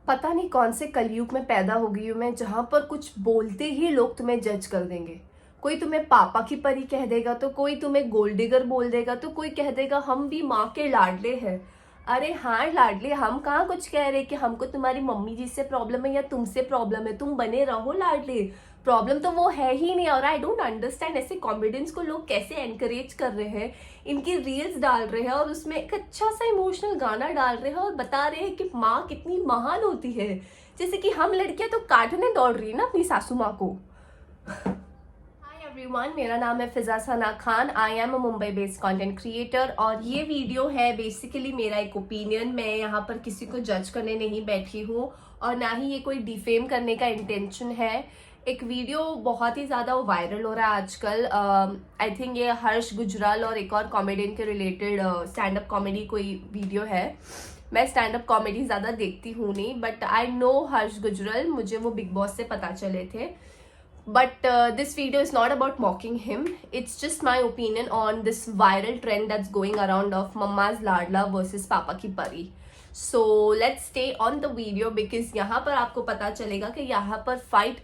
पता नहीं कौन से कलयुग में पैदा हो गई हूँ मैं, जहां पर कुछ बोलते ही लोग तुम्हें जज कर देंगे। कोई तुम्हें पापा की परी कह देगा, तो कोई तुम्हें गोल्ड डिगर बोल देगा, तो कोई कह देगा हम भी माँ के लाडले हैं। अरे हाँ लाडले, हम कहाँ कुछ कह रहे कि हमको तुम्हारी मम्मी जी से प्रॉब्लम है या तुमसे प्रॉब्लम है, तुम बने रहो लाडले। प्रॉब्लम तो वो है ही नहीं। और आई डोंट अंडरस्टैंड ऐसे कॉमेडियंस को लोग कैसे एनकरेज कर रहे हैं, इनकी रील्स डाल रहे हैं और उसमें एक अच्छा सा इमोशनल गाना डाल रहे हैं और बता रहे हैं कि माँ कितनी महान होती है। जैसे कि हम लड़कियां तो काटने दौड़ रही है ना अपनी सासू माँ को। हाय एवरीवन, मेरा नाम है Fiza Sana Khan. I am a Mumbai based content creator और ये वीडियो है बेसिकली मेरा एक ओपिनियन। मैं यहाँ पर किसी को जज करने नहीं बैठी हूँ और ना ही ये कोई डिफेम करने का इंटेंशन है। एक वीडियो बहुत ही ज़्यादा वायरल हो रहा है आजकल। आई थिंक ये हर्ष गुजराल और एक और कॉमेडियन के रिलेटेड स्टैंड अप कॉमेडी कोई वीडियो है। मैं स्टैंड अप कॉमेडी ज़्यादा देखती हूँ नहीं, बट आई नो हर्ष गुजराल, मुझे वो बिग बॉस से पता चले थे। But this video is not about mocking him. It's just my opinion on this viral trend that's going around of Mamma's Ladla versus Papa की परी. So let's stay on the video because यहाँ पर आपको पता चलेगा कि यहाँ पर फाइट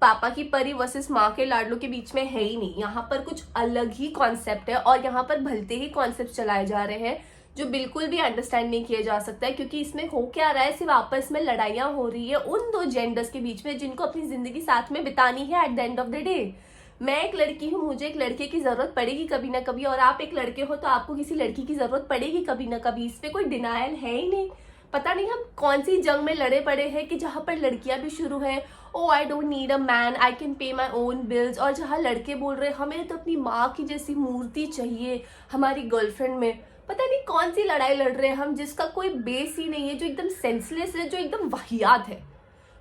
पापा की परी वर्सेस माँ के लाडलों के बीच में है ही नहीं। यहाँ पर कुछ अलग ही कॉन्सेप्ट है और यहाँ पर भलते ही कॉन्सेप्ट चलाए जा रहे हैं जो बिल्कुल भी अंडरस्टैंड नहीं किया जा सकता है, क्योंकि इसमें हो क्या रहा है, सिर्फ आपस में लड़ाइयाँ हो रही है उन दो जेंडर्स के बीच में जिनको अपनी जिंदगी साथ में बितानी है at the end of the day. मैं एक लड़की हूँ, मुझे एक लड़के की जरूरत पड़ेगी कभी ना कभी, और आप एक लड़के हो तो आपको किसी लड़की की जरूरत पड़ेगी कभी ना कभी। इस पे कोई डिनायल है ही नहीं। पता नहीं हम कौन सी जंग में लड़े पड़े हैं कि जहां पर लड़कियां भी शुरू है, oh I don't need a man, I can pay my own bills, और जहां लड़के बोल रहे हैं हमें तो अपनी माँ की जैसी मूर्ति चाहिए हमारी गर्लफ्रेंड में। पता नहीं कौन सी लड़ाई लड़ रहे हैं हम जिसका कोई बेस ही नहीं है, जो एकदम सेंसलेस है, जो एकदम वाहियात है।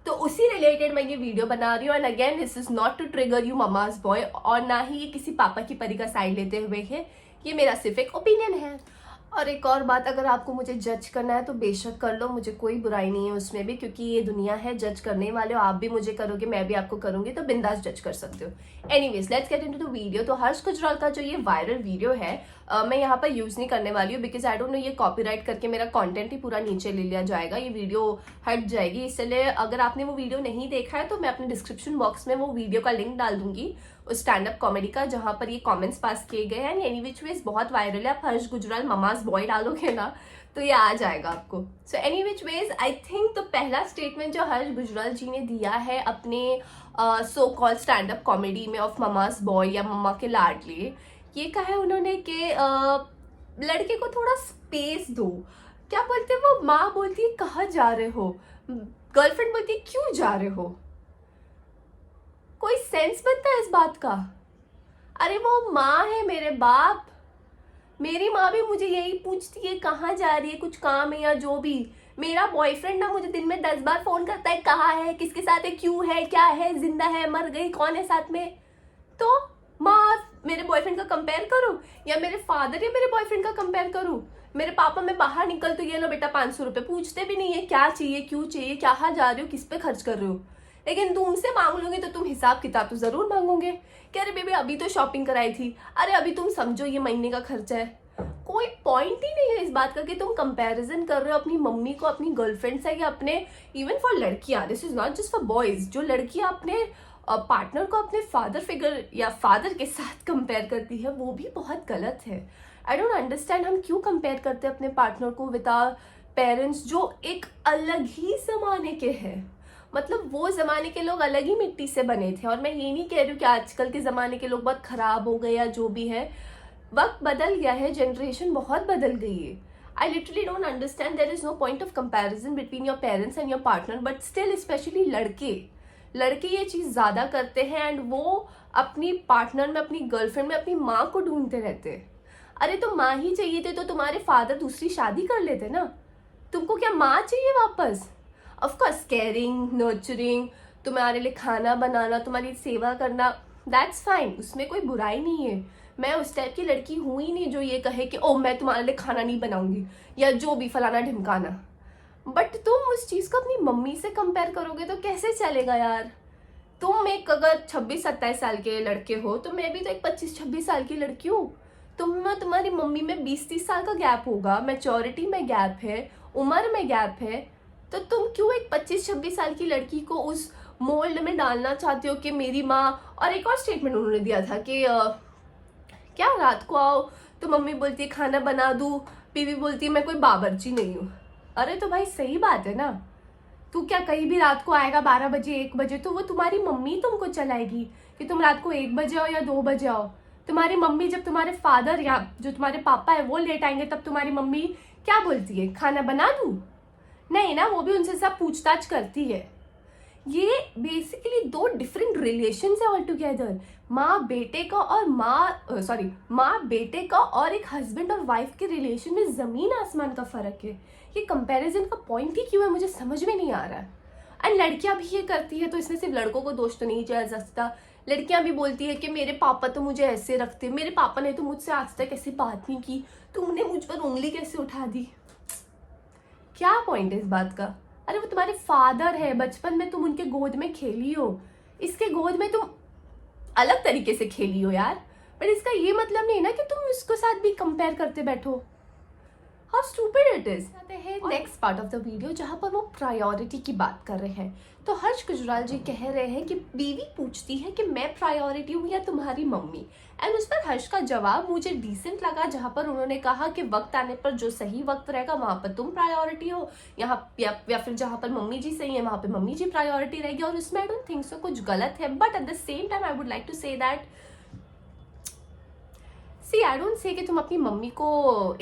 तो उसी रिलेटेड मैं ये वीडियो बना रही हूँ। And again this is not to trigger you mama's boy, और ना ही ये किसी पापा की परी का साइड लेते हुए है, ये मेरा सिर्फ एक ओपिनियन है। और एक और बात, अगर आपको मुझे जज करना है तो बेशक कर लो, मुझे कोई बुराई नहीं है उसमें भी, क्योंकि ये दुनिया है, जज करने वाले हो। आप भी मुझे करोगे, मैं भी आपको करूंगी, तो बिंदास जज कर सकते हो। Anyways let's get into the video. तो हर्ष गुजराल का जो ये वायरल वीडियो है, मैं यहाँ पर यूज नहीं करने वाली हूँ बिकॉज आई डोंट नो ये कॉपीराइट करके मेरा कंटेंट ही पूरा नीचे ले लिया जाएगा, ये वीडियो हट जाएगी। इसलिए अगर आपने वो वीडियो नहीं देखा है तो मैं अपने डिस्क्रिप्शन बॉक्स में वो वीडियो का लिंक डाल दूंगी उस स्टैंड अप कॉमेडी का, जहां पर ये कमेंट्स पास किए गए हैं। एनी विच वेज बहुत वायरल है। आप हर्ष गुजराल ममाज बॉय डालोगे ना तो ये आ जाएगा आपको। So any which ways I think तो पहला स्टेटमेंट जो हर्ष गुजराल जी ने दिया है अपने so called stand up comedy में ऑफ ममाज बॉय या मम्मा के लाडले, ये कहा है उन्होंने कि लड़के को थोड़ा स्पेस दो। क्या बोलते हैं वो, माँ बोलती है कहाँ जा रहे हो, गर्लफ्रेंड बोलती है क्यों जा रहे हो। कोई सेंस बनता है इस बात का? अरे वो माँ है मेरे बाप, मेरी माँ भी मुझे यही पूछती है कहाँ जा रही है, कुछ काम है या जो भी। मेरा बॉयफ्रेंड ना मुझे दिन में 10 बार फोन करता है, कहाँ है, किसके साथ है, क्यों है, क्या है, जिंदा है, मर गई, कौन है साथ में। तो माँ मेरे बॉयफ्रेंड का कंपेयर करूँ या मेरे फादर या मेरे बॉयफ्रेंड का कंपेयर करूँ? मेरे पापा मैं बाहर निकल तो ये लो बेटा 500 रुपये, पूछते भी नहीं है क्या चाहिए, क्यों चाहिए, कहाँ जा रहे हो, किस पे खर्च कर रहे हो। लेकिन तुमसे मांग लोगे तो तुम हिसाब किताब तो जरूर मांगोगे कि अरे बेबी अभी तो शॉपिंग कराई थी, अरे अभी तुम समझो ये महीने का खर्चा है। कोई पॉइंट ही नहीं है इस बात का कि तुम कंपैरिजन कर रहे हो अपनी मम्मी को अपनी गर्लफ्रेंड से, या अपने इवन फॉर लड़कियां, this is not just for boys, जो लड़कियां अपने पार्टनर को अपने फादर फिगर या फादर के साथ कंपेयर करती है वो भी बहुत गलत है। आई डोंट अंडरस्टैंड हम क्यों कंपेयर करते हैं अपने पार्टनर को विद आवर पेरेंट्स जो एक अलग ही जमाने के हैं। मतलब वो जमाने के लोग अलग ही मिट्टी से बने थे। और मैं ये नहीं कह रही हूँ कि आजकल के जमाने के लोग बहुत खराब हो गए या जो भी है, वक्त बदल गया है, जनरेशन बहुत बदल गई है। I literally don't understand, there is no point of comparison between your parents and your partner, but still specially लड़के ये चीज ज्यादा करते हैं एंड वो अपनी पार्टनर में, अपनी गर्लफ्रेंड में अपनी माँ को ढूंढते रहते हैं। अरे तो माँ ही चाहिए थे तो तुम्हारे फादर दूसरी शादी कर लेते ना, तुमको क्या माँ चाहिए वापस? ऑफकोर्स केयरिंग, नर्चरिंग, तुम्हारे लिए खाना बनाना, तुम्हारी सेवा करना, दैट्स फाइन, उसमें कोई बुराई नहीं है। मैं उस टाइप की लड़की हूँ ही नहीं जो ये कहे कि ओ मैं तुम्हारे लिए खाना नहीं बनाऊंगी या जो भी फलाना ढिमकाना। बट तुम उस चीज को अपनी मम्मी से कंपेयर करोगे तो कैसे चलेगा यार? तुम एक अगर 26-27 साल के लड़के हो तो मैं भी तो एक 25-26 साल की लड़की हूँ। तुम्हारी मम्मी में 20-30 साल का गैप होगा, मैच्योरिटी में गैप है, उम्र में गैप है। तो तुम क्यों एक 25-26 साल की लड़की को उस मोल्ड में डालना चाहते हो कि मेरी माँ। और एक और स्टेटमेंट उन्होंने दिया था कि क्या रात को आओ तो मम्मी बोलती है खाना बना दूँ, बीवी बोलती है मैं कोई बावर्ची नहीं हूँ। अरे तो भाई सही बात है ना, तू क्या कहीं भी रात को आएगा 12 बजे 1 बजे तो वो तुम्हारी मम्मी तुमको चलाएगी कि तुम रात को 1 बजे आओ या 2 बजे आओ। तुम्हारी मम्मी जब तुम्हारे फादर या जो तुम्हारे पापा है वो लेट आएंगे तब तुम्हारी मम्मी क्या बोलती है, खाना बना दूँ? नहीं ना, वो भी उनसे सब पूछताछ करती है। ये बेसिकली दो डिफरेंट रिलेशन है ऑल टुगेदर। माँ बेटे का और माँ बेटे का और एक हस्बैंड और वाइफ के रिलेशन में जमीन आसमान का फर्क है। ये कंपैरिजन का पॉइंट ही क्यों है मुझे समझ में नहीं आ रहा है। एंड लड़कियां भी ये करती है तो इसमें सिर्फ लड़कों को दोष तो नहीं जा सकता। लड़कियां भी बोलती है कि मेरे पापा तो मुझे ऐसे रखते, मेरे पापा ने तो मुझसे आज तक ऐसी बात नहीं की, तुमने मुझ पर उंगली कैसे उठा दी। क्या पॉइंट है इस बात का? अरे वो तुम्हारे फादर है, बचपन में तुम उनके गोद में खेली हो, इसके गोद में तुम अलग तरीके से खेली हो यार। बट इसका ये मतलब नहीं ना कि तुम उसके साथ भी कंपेयर करते बैठो। How stupid it is. आते हैं next part of the video जहाँ पर वो प्रायोरिटी की बात कर रहे हैं। तो हर्ष गुजराल जी कह रहे हैं कि बीवी पूछती है कि मैं प्रायोरिटी हूँ या तुम्हारी मम्मी। एंड उस पर हर्ष का जवाब मुझे डिसेंट लगा, जहाँ पर उन्होंने कहा कि वक्त आने पर जो सही वक्त रहेगा वहां पर तुम प्रायोरिटी हो, यहाँ या फिर जहाँ पर मम्मी जी सही है वहां पर मम्मी जी प्रायोरिटी रहेगी। और उसमें आई डोंट थिंक सो कुछ गलत है, but at the same time I would like to say that I don't say कि तुम अपनी मम्मी को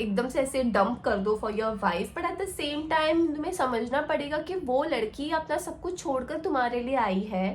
एकदम से ऐसे डंप कर दो for your wife, but at the same time तुम्हें समझना पड़ेगा कि वो लड़की अपना सब कुछ छोड़कर तुम्हारे लिए आई है।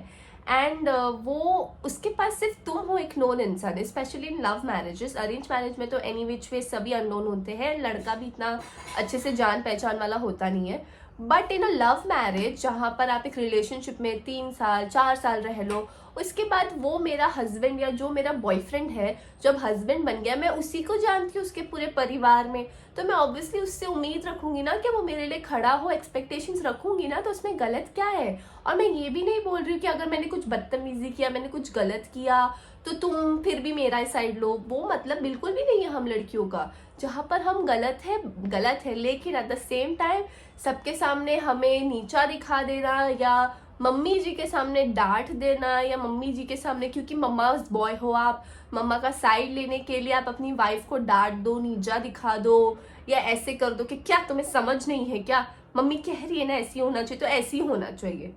एंड वो उसके पास सिर्फ तुम हो एक नोन इंसान, specially in love marriages. Arrange marriage में तो एनी विच वे सभी अननोन होते हैं, लड़का भी इतना अच्छे से जान पहचान वाला होता नहीं है। But in a love marriage जहाँ पर आप एक रिलेशनशिप में 3 साल 4 साल रह लो, उसके बाद वो मेरा हस्बैंड या जो मेरा बॉयफ्रेंड है, जब हस्बैंड बन गया, मैं उसी को जानती हूँ उसके पूरे परिवार में, तो मैं ऑब्वियसली उससे उम्मीद रखूंगी ना कि वो मेरे लिए खड़ा हो, एक्सपेक्टेशंस रखूंगी ना, तो उसमें गलत क्या है। और मैं ये भी नहीं बोल रही हूँ कि अगर मैंने कुछ बदतमीजी किया, मैंने कुछ गलत किया तो तुम फिर भी मेरा साइड लो, वो मतलब बिल्कुल भी नहीं है हम लड़कियों का। जहाँ पर हम गलत है, लेकिन एट द सेम टाइम सबके सामने हमें नीचा दिखा देना या मम्मी जी के सामने डांट देना या मम्मी जी के सामने, क्योंकि मम्मा बॉय हो आप, मम्मा का साइड लेने के लिए आप अपनी वाइफ को डांट दो, नीचा दिखा दो या ऐसे कर दो कि क्या तुम्हें समझ नहीं है क्या, मम्मी कह रही है ना ऐसी होना चाहिए तो ऐसी होना चाहिए।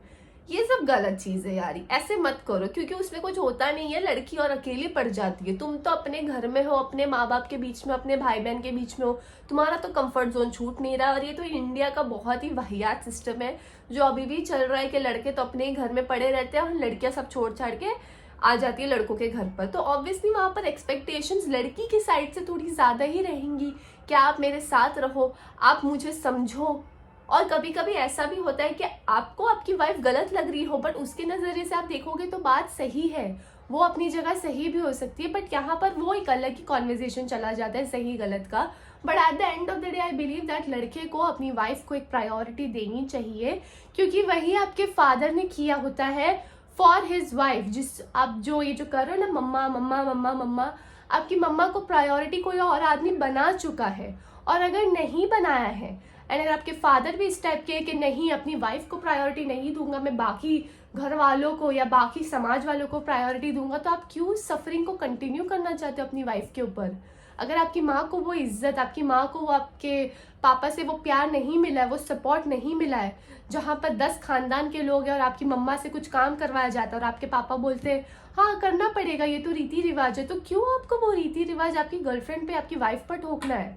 ये सब गलत चीज है यार, ऐसे मत करो, क्योंकि उसमें कुछ होता नहीं है। लड़की और अकेली पड़ जाती है। तुम तो अपने घर में हो, अपने माँ बाप के बीच में, अपने भाई बहन के बीच में हो, तुम्हारा तो कंफर्ट जोन छूट नहीं रहा। और ये तो इंडिया का बहुत ही वाहियात सिस्टम है जो अभी भी चल रहा है कि लड़के तो अपने घर में पड़े रहते हैं और लड़कियां सब छोड़ छाड़ के आ जाती है लड़कों के घर पर। तो ऑब्वियसली वहां पर एक्सपेक्टेशंस लड़की की साइड से थोड़ी ज्यादा ही रहेंगी कि आप मेरे साथ रहो, आप मुझे समझो। और कभी कभी ऐसा भी होता है कि आपको आपकी वाइफ गलत लग रही हो, बट उसके नजरिए से आप देखोगे तो बात सही है, वो अपनी जगह सही भी हो सकती है, बट यहाँ पर वो एक अलग ही कॉन्वर्जेशन चला जाता है सही गलत का। But at the end of the day I believe that लड़के को अपनी वाइफ को एक प्रायोरिटी देनी चाहिए, क्योंकि वही आपके फादर ने किया होता है फॉर हिज वाइफ। जिस आप जो ये जो कर रहे हो ना मम्मा मम्मा मम्मा मम्मा, आपकी मम्मा को प्रायोरिटी कोई और आदमी बना चुका है। और अगर नहीं बनाया है एंड अगर आपके फादर भी इस टाइप के कि नहीं अपनी वाइफ को प्रायोरिटी नहीं दूंगा, मैं बाकी घर वालों को या बाकी समाज वालों को प्रायोरिटी दूंगा, तो आप क्यों सफरिंग को कंटिन्यू करना चाहते हो अपनी वाइफ के ऊपर? अगर आपकी माँ को वो इज्जत, आपकी माँ को वो आपके पापा से वो प्यार नहीं मिला है, वो सपोर्ट नहीं मिला है, जहाँ पर 10 खानदान के लोग हैं और आपकी मम्मा से कुछ काम करवाया जाता है और आपके पापा बोलते हैं हाँ करना पड़ेगा, ये तो रीति रिवाज है, तो क्यों आपको वो रीति रिवाज आपकी गर्लफ्रेंड पे, आपकी वाइफ पर ठोकना है?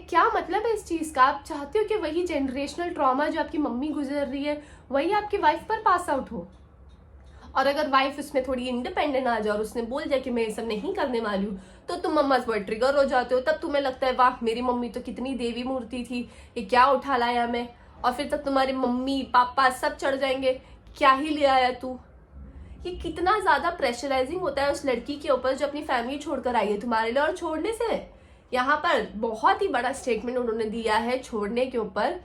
क्या मतलब है इस चीज का? आप चाहते हो कि वही जनरेशनल ट्रॉमा जो आपकी मम्मी गुजर रही है वही आपकी वाइफ पर पास आउट हो? और अगर वाइफ उसमें थोड़ी इंडिपेंडेंट आ जाए और उसने बोल दिया कि मैं ये सब नहीं करने वाली हूँ, तो तुम मम्मा पर ट्रिगर हो जाते हो। तब तुम्हें लगता है वाह मेरी मम्मी तो कितनी देवी मूर्ति थी, ये क्या उठा लाया मैं। और फिर तब तुम्हारे मम्मी पापा सब चढ़ जाएंगे, क्या ही ले आया तू। ये कितना ज्यादा प्रेशराइजिंग होता है उस लड़की के ऊपर जो अपनी फैमिली छोड़कर आई है तुम्हारे लिए। और छोड़ने से यहाँ पर बहुत ही बड़ा स्टेटमेंट उन्होंने दिया है छोड़ने के ऊपर,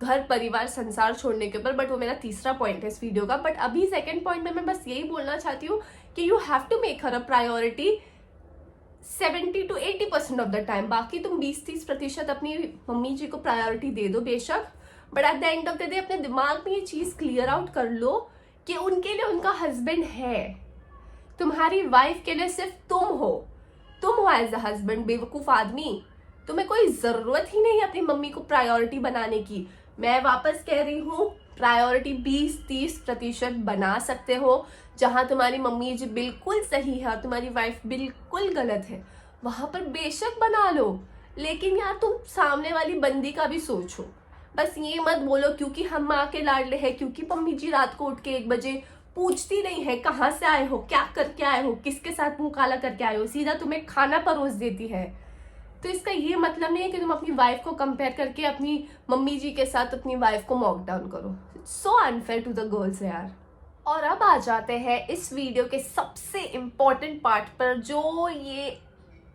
घर परिवार संसार छोड़ने के ऊपर, बट वो मेरा तीसरा पॉइंट है इस वीडियो का। बट अभी सेकंड पॉइंट में मैं बस यही बोलना चाहती हूँ कि you have to make her a priority 70 to 80% of the time. बाकी तुम 20-30% अपनी मम्मी जी को प्रायोरिटी दे दो बेशक, but at the end of the day अपने दिमाग में ये चीज क्लियर आउट कर लो कि उनके लिए उनका हस्बैंड है, तुम्हारी वाइफ के लिए सिर्फ तुम हो एज अ हस्बैंड। बेवकूफ आदमी, तुम्हें कोई जरूरत ही नहीं अपनी मम्मी को प्रायोरिटी बनाने की। मैं वापस कह रही हूँ, प्रायोरिटी 20-30% बना सकते हो। जहां तुम्हारी मम्मी जी बिल्कुल सही है और तुम्हारी वाइफ बिल्कुल गलत है, वहां पर बेशक बना लो, लेकिन यार तुम सामने वाली बंदी का भी सोचो। बस ये मत बोलो क्योंकि हम माँ के लाडले हैं, क्योंकि मम्मी जी रात को उठ के 1 बजे पूछती नहीं है कहाँ से आए हो, क्या करके आए हो, किसके साथ मुंह काला करके आए हो, सीधा तुम्हें खाना परोस देती है। तो इसका ये मतलब नहीं है कि तुम अपनी वाइफ को कंपेयर करके अपनी मम्मी जी के साथ अपनी वाइफ को मॉक डाउन करो। So unfair to the girls यार। और अब आ जाते हैं इस वीडियो के सबसे इम्पोर्टेंट पार्ट पर, जो ये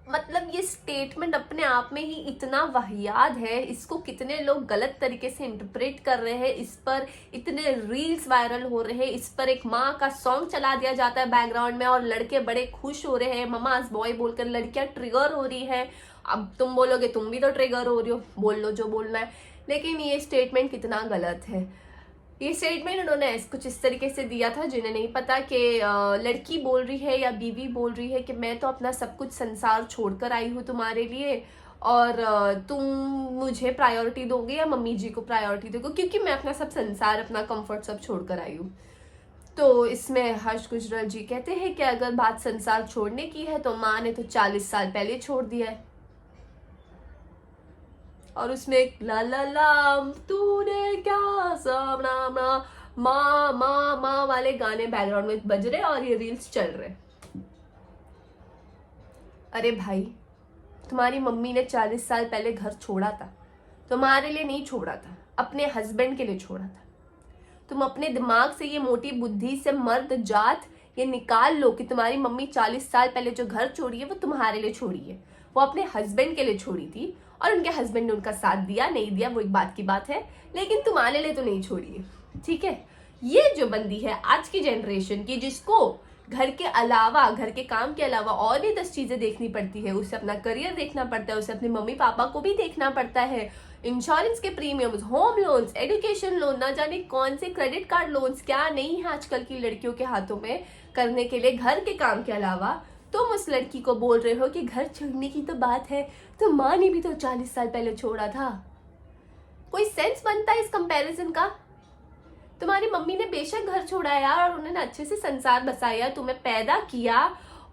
मतलब ये स्टेटमेंट अपने आप में ही इतना वाहियात है, इसको कितने लोग गलत तरीके से इंटरप्रेट कर रहे हैं, इस पर इतने रील्स वायरल हो रहे हैं, इस पर एक माँ का सॉन्ग चला दिया जाता है बैकग्राउंड में और लड़के बड़े खुश हो रहे हैं, ममाज बॉय बोलकर लड़कियां ट्रिगर हो रही है। अब तुम बोलोगे तुम भी तो ट्रिगर हो रही हो, बोल लो जो बोलना है, लेकिन ये स्टेटमेंट कितना गलत है। ये स्टेटमेंट उन्होंने कुछ इस तरीके से दिया था, जिन्हें नहीं पता कि लड़की बोल रही है या बीवी बोल रही है कि मैं तो अपना सब कुछ संसार छोड़कर आई हूँ तुम्हारे लिए, और तुम मुझे प्रायोरिटी दोगे या मम्मी जी को प्रायोरिटी दोगे, क्योंकि मैं अपना सब संसार अपना कंफर्ट सब छोड़कर आई हूँ। तो इसमें हर्ष गुजराल जी कहते हैं कि अगर बात संसार छोड़ने की है तो माँ ने तो 40 साल पहले छोड़ दिया है। और उसमें एक ला ला ला तूने क्या सामना माँ वाले गाने बैकग्राउंड में बज रहे और ये रील्स चल रहे। अरे भाई, तुम्हारी मम्मी ने 40 साल पहले घर छोड़ा था, तुम्हारे लिए नहीं छोड़ा था, अपने हस्बैंड के लिए छोड़ा था। तुम अपने दिमाग से ये मोटी बुद्धि से मर्द जात ये निकाल लो कि तुम्हारी मम्मी 40 साल पहले जो घर छोड़ी है वो तुम्हारे लिए छोड़ी है, वो अपने हस्बैंड के लिए छोड़ी थी और उनके हस्बैंड ने उनका साथ दिया नहीं दिया वो एक बात की बात है, लेकिन तुम्हारे लिए तो नहीं छोड़ी है। ठीक है, ये जो बंदी है आज की जनरेशन की, जिसको घर के अलावा, घर के काम के अलावा और भी 10 चीजें देखनी पड़ती है, उसे अपना करियर देखना पड़ता है, उसे अपने मम्मी पापा को भी देखना पड़ता है, इंश्योरेंस के premiums, home loans, education loan, ना जाने कौन से क्रेडिट कार्ड लोन्स क्या नहीं है आजकल की लड़कियों के हाथों में करने के लिए घर के काम के अलावा। तुम उस लड़की को बोल रहे हो कि घर छोड़ने की तो बात है, तो माँ ने भी तो 40 साल पहले छोड़ा था। कोई सेंस बनता है इस कंपैरिजन का? तुम्हारी मम्मी ने बेशक घर छोड़ा यार और उन्होंने अच्छे से संसार बसाया, तुम्हें पैदा किया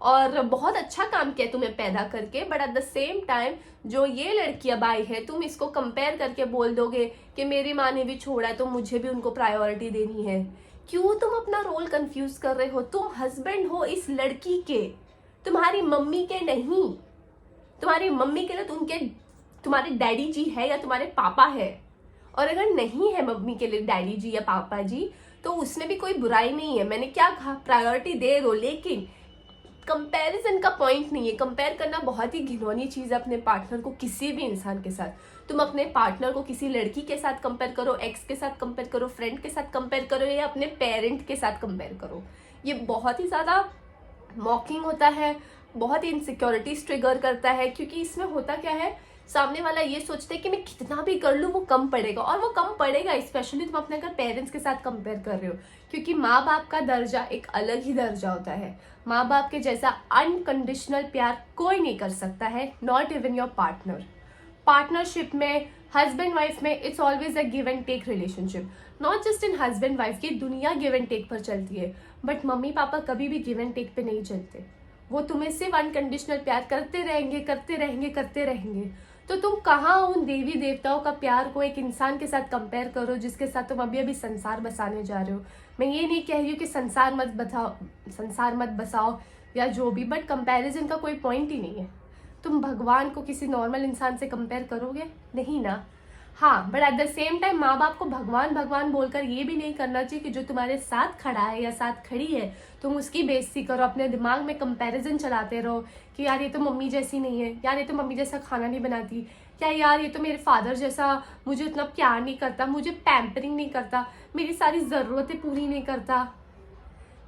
और बहुत अच्छा काम किया तुम्हें पैदा करके, but at the same time जो ये लड़की अब आई है, तुम इसको कंपेयर करके बोल दोगे कि मेरी माँ ने भी छोड़ा है तो मुझे भी उनको प्रायोरिटी देनी है। क्यों तुम अपना रोल कंफ्यूज कर रहे हो? तुम हस्बैंड हो इस लड़की के, तुम्हारी मम्मी के नहीं। तुम्हारी मम्मी के लिए तुम्हारे डैडी जी है या तुम्हारे पापा है, और अगर नहीं है मम्मी के लिए डैडी जी या पापा जी तो उसमें भी कोई बुराई नहीं है। मैंने क्या कहा, प्रायोरिटी दे दो, लेकिन कंपैरिजन का पॉइंट नहीं है। कंपेयर करना बहुत ही घिनौनी चीज है अपने पार्टनर को किसी भी इंसान के साथ। तुम अपने पार्टनर को किसी लड़की के साथ कंपेयर करो, एक्स के साथ कंपेयर करो, फ्रेंड के साथ कंपेयर करो या अपने पेरेंट के साथ कंपेयर करो, ये बहुत ही ज्यादा मॉकिंग होता है, बहुत ही इनसिक्योरिटीज ट्रिगर करता है। क्योंकि इसमें होता क्या है, सामने वाला ये सोचता है कि मैं कितना भी कर लूँ वो कम पड़ेगा, और वो कम पड़ेगा स्पेशली तुम अपने अगर पेरेंट्स के साथ कंपेयर कर रहे हो, क्योंकि माँ बाप का दर्जा एक अलग ही दर्जा होता है। माँ बाप के जैसा अनकंडीशनल प्यार कोई नहीं कर सकता है, not even your partner. Partnership में, हस्बैंड वाइफ में, it's always a give and take relationship, not just in husband wife की दुनिया गिव एंड टेक पर चलती है, बट मम्मी पापा कभी भी गिव एंड टेक पे नहीं चलते। वो तुम्हें सिर्फ अनकंडीशनल प्यार करते रहेंगे, करते रहेंगे, करते रहेंगे। तो तुम कहाँ उन देवी देवताओं का प्यार को एक इंसान के साथ कंपेयर करो जिसके साथ तुम अभी अभी संसार बसाने जा रहे हो। मैं ये नहीं कह रही हूँ कि संसार मत बसाओ या जो भी, बट कंपैरिजन का कोई पॉइंट ही नहीं है। तुम भगवान को किसी नॉर्मल इंसान से कंपेयर करोगे? नहीं ना। हाँ, but at the same time माँ बाप को भगवान भगवान बोलकर ये भी नहीं करना चाहिए कि जो तुम्हारे साथ खड़ा है या साथ खड़ी है तुम उसकी बेइज्जती करो, अपने दिमाग में कंपैरिजन चलाते रहो कि यार ये तो मम्मी जैसी नहीं है, यार ये तो मम्मी जैसा खाना नहीं बनाती, क्या यार ये तो मेरे फादर जैसा मुझे उतना प्यार नहीं करता, मुझे पैम्परिंग नहीं करता, मेरी सारी ज़रूरतें पूरी नहीं करता।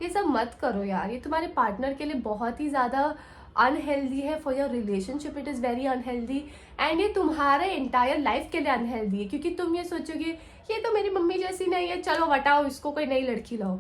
ये सब मत करो यार, ये तुम्हारे पार्टनर के लिए बहुत ही ज़्यादा अनहेल्दी है, for your relationship it is very unhealthy, and ये तुम्हारे एंटायर लाइफ के लिए अनहेल्दी है, क्योंकि तुम ये सोचोगे ये तो मेरी मम्मी जैसी नहीं है, चलो हटाओ इसको, कोई नई लड़की लाओ।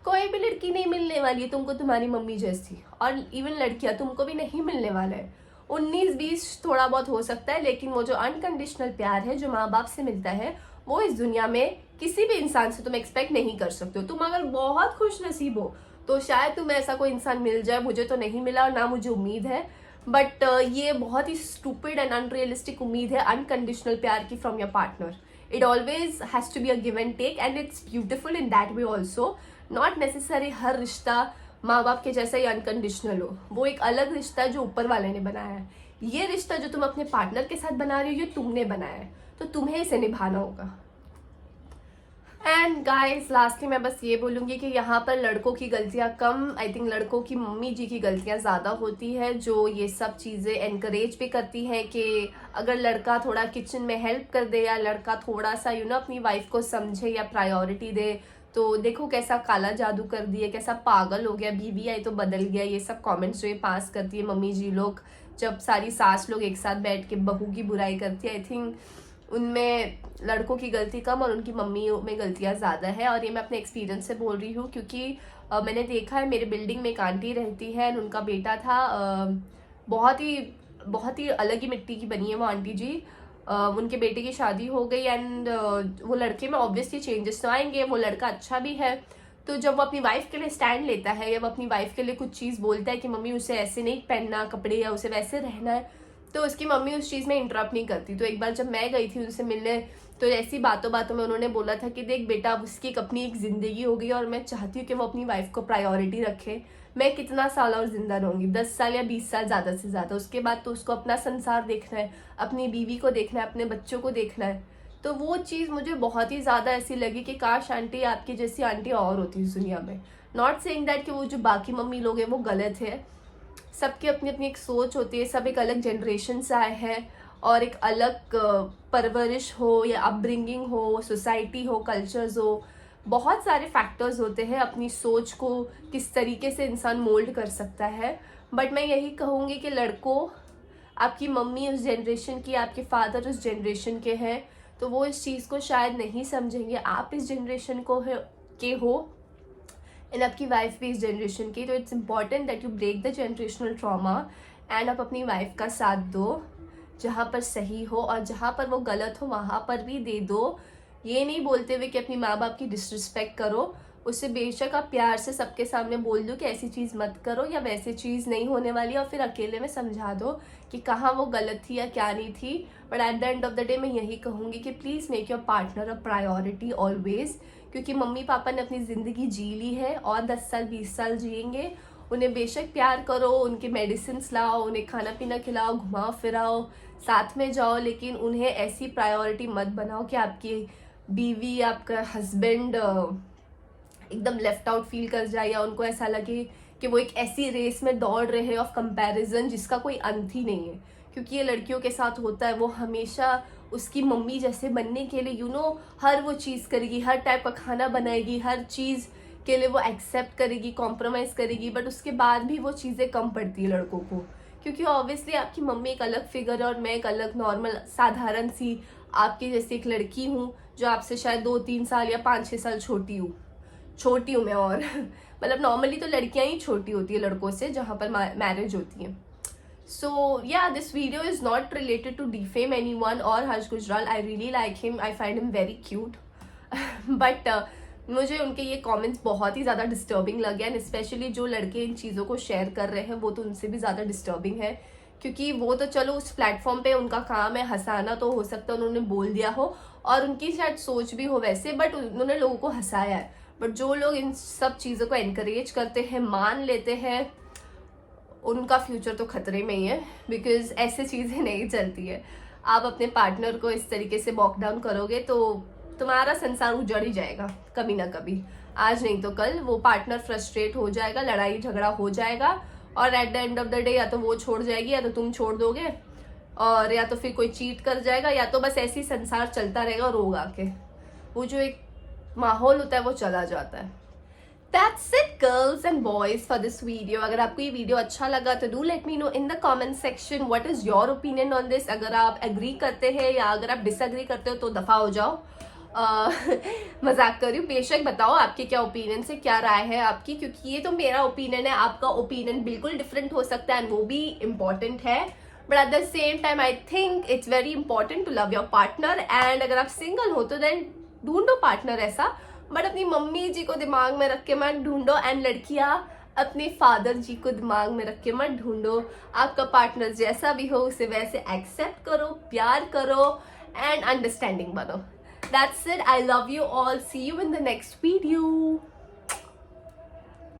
कोई भी लड़की नहीं मिलने वाली है तुमको तुम्हारी मम्मी जैसी, और इवन लड़कियां तुमको भी नहीं मिलने वाला है। 19-20 थोड़ा बहुत हो सकता है, लेकिन वो जो अनकंडीशनल प्यार है जो माँ बाप से मिलता है, वो इस दुनिया में किसी भी इंसान से तुम एक्सपेक्ट नहीं कर सकते हो। तुम अगर बहुत खुश नसीब हो तो शायद तुम्हें ऐसा कोई इंसान मिल जाए, मुझे तो नहीं मिला और ना मुझे उम्मीद है, बट ये बहुत ही स्टूपिड एंड अनरियलिस्टिक उम्मीद है अनकंडीशनल प्यार की from your partner. It always has to be a give and take, and it's beautiful in that way also. Not necessary हर रिश्ता माँ बाप के जैसा ही अनकंडीशनल हो, वो एक अलग रिश्ता है जो ऊपर वाले ने बनाया है। ये रिश्ता जो तुम अपने पार्टनर के साथ बना रही हो, ये तुमने बनाया है, तो तुम्हें इसे निभाना होगा। एंड गाइस लास्टली मैं बस ये बोलूँगी कि यहाँ पर लड़कों की गलतियाँ कम, आई थिंक लड़कों की मम्मी जी की गलतियाँ ज़्यादा होती है, जो ये सब चीज़ें एनकरेज भी करती हैं कि अगर लड़का थोड़ा किचन में हेल्प कर दे, या लड़का थोड़ा सा अपनी वाइफ को समझे या प्रायोरिटी दे, तो देखो कैसा काला जादू कर दिए, कैसा पागल हो गया, बीवी आई तो बदल गया। ये सब कमेंट्स जो ये पास करती है मम्मी जी लोग, जब सारी सास लोग एक साथ बैठ के बहू की बुराई करती है, आई थिंक उनमें लड़कों की गलती कम और उनकी मम्मी में गलतियाँ ज़्यादा है। और ये मैं अपने एक्सपीरियंस से बोल रही हूँ, क्योंकि मैंने देखा है, मेरे बिल्डिंग में एक आंटी रहती है, उनका बेटा था, बहुत ही अलग ही मिट्टी की बनी है वो आंटी जी। उनके बेटे की शादी हो गई, एंड वो लड़के में ऑब्वियसली चेंजेस तो आएंगे, वो लड़का अच्छा भी है, तो जब वो अपनी वाइफ के लिए स्टैंड लेता है, या वो अपनी वाइफ के लिए कुछ चीज़ बोलता है कि मम्मी उसे ऐसे नहीं पहनना कपड़े, या उसे वैसे रहना है, तो उसकी मम्मी उस चीज़ में इंटरप्ट नहीं करती। तो एक बार जब मैं गई थी उनसे मिलने, तो ऐसी बातों बातों में उन्होंने बोला था कि देख बेटा, अब उसकी एक अपनी एक ज़िंदगी हो गई, और मैं चाहती हूँ कि वो अपनी वाइफ को प्रायोरिटी रखे। मैं कितना साल और जिंदा रहूंगी, 10 साल या 20 साल ज़्यादा से ज़्यादा, उसके बाद तो उसको अपना संसार देखना है, अपनी बीवी को देखना है, अपने बच्चों को देखना है। तो वो चीज़ मुझे बहुत ही ज़्यादा ऐसी लगी कि काश आंटी आपकी जैसी आंटी और होती इस दुनिया में। नॉट सेइंग दैट कि वो जो बाकी मम्मी लोग हैं वो गलत है, सबकी अपनी अपनी एक सोच होती है, सब एक अलग जनरेशन से आए हैं, और एक अलग परवरिश हो या अपब्रिंगिंग हो, सोसाइटी हो, कल्चर्स हो, बहुत सारे फैक्टर्स होते हैं अपनी सोच को किस तरीके से इंसान मोल्ड कर सकता है। बट मैं यही कहूँगी कि लड़कों, आपकी मम्मी उस जनरेशन की, आपके फादर उस जनरेशन के हैं, तो वो इस चीज़ को शायद नहीं समझेंगे। आप इस जनरेशन के हो, एंड आपकी वाइफ भी इस जनरेशन की, तो it's important that you break the generational trauma, and आप अपनी वाइफ का साथ दो जहाँ पर सही हो, और जहाँ पर वो गलत हो वहाँ पर भी दे दो। ये नहीं बोलते हुए कि अपनी माँ बाप की डिसरिस्पेक्ट करो, उसे बेशक आप प्यार से सबके सामने बोल दो कि ऐसी चीज़ मत करो, या वैसी चीज़ नहीं होने वाली, और फिर अकेले में समझा दो कि कहाँ वो गलत थी या क्या नहीं थी। But at the end of the day मैं यही कहूँगी कि please make your partner a priority always, क्योंकि मम्मी पापा ने अपनी ज़िंदगी जी ली है और 10 साल 20 साल जिएंगे। उन्हें बेशक प्यार करो, उनके मेडिसिन लाओ, उन्हें खाना पीना खिलाओ, घुमाओ फिराओ, साथ में जाओ, लेकिन उन्हें ऐसी प्रायोरिटी मत बनाओ कि आपकी बीवी, आपका हस्बैंड एकदम लेफ्ट आउट फील कर जाए, या उनको ऐसा लगे कि वो एक ऐसी रेस में दौड़ रहे हैं ऑफ कंपैरिजन जिसका कोई अंत ही नहीं है। क्योंकि ये लड़कियों के साथ होता है, वो हमेशा उसकी मम्मी जैसे बनने के लिए हर वो चीज़ करेगी, हर टाइप का खाना बनाएगी, हर चीज़ के लिए वो एक्सेप्ट करेगी, कॉम्प्रोमाइज़ करेगी, बट उसके बाद भी वो चीज़ें कम पड़ती है लड़कों को, क्योंकि ऑब्वियसली आपकी मम्मी एक अलग फिगर है और मैं एक अलग नॉर्मल साधारण सी आपकी जैसी एक लड़की हूँ, जो आपसे शायद 2-3 साल या 5-6 साल छोटी हूँ मैं। और मतलब नॉर्मली तो लड़कियां ही छोटी होती है लड़कों से जहाँ पर मैरिज होती है। So yeah this video is not related to defame anyone और Harsh Gujral. I really like him, I find him very cute, but मुझे उनके ये कमेंट्स बहुत ही ज़्यादा डिस्टर्बिंग लगे, एंड स्पेशली जो लड़के इन चीज़ों को शेयर कर रहे हैं वो तो उनसे भी ज़्यादा डिस्टर्बिंग है, क्योंकि वो तो चलो उस प्लेटफॉर्म पे उनका काम है हंसाना, तो हो सकता है उन्होंने बोल दिया हो और उनकी शायद सोच भी हो वैसे, बट उन्होंने लोगों को हंसाया है। बट जो लोग इन सब चीज़ों को एनकरेज करते हैं, मान लेते हैं, उनका फ्यूचर तो खतरे में ही है, बिकॉज ऐसे चीज़ें नहीं चलती है। आप अपने पार्टनर को इस तरीके से वॉक डाउन करोगे तो तुम्हारा संसार उजड़ ही जाएगा कभी ना कभी, आज नहीं तो कल। वो पार्टनर फ्रस्ट्रेट हो जाएगा, लड़ाई झगड़ा हो जाएगा, और at the end of the day या तो वो छोड़ जाएगी या तो तुम छोड़ दोगे, और या तो फिर कोई चीट कर जाएगा, या तो बस ऐसी संसार चलता रहेगा, रोग आके वो जो एक माहौल होता है वो चला जाता है। That's it girls and boys for this video. अगर आपको ये वीडियो अच्छा लगा तो do let me know in the comment section what is your opinion on this. अगर आप agree करते हैं या अगर आप disagree करते हो तो दफा हो जाओ. मजाक कर रही हूँ. बेशक बताओ आपके क्या ओपिनियन है, क्या राय है आपकी, क्योंकि ये तो मेरा ओपिनियन है, आपका ओपिनियन बिल्कुल डिफरेंट हो सकता है, एंड वो भी इम्पोर्टेंट है. But at the same time I think it's very important to love your partner. And अगर आप सिंगल हो तो देन ढूंढो पार्टनर ऐसा, बट अपनी मम्मी जी को दिमाग में रख के मत ढूंढो. एंड लड़कियां अपने फादर जी को दिमाग में रख के मत ढूंढो. आपका पार्टनर जैसा भी हो उसे वैसे एक्सेप्ट करो, प्यार करो एंड अंडरस्टैंडिंग बनो. That's it. I love you all. See you in the next video.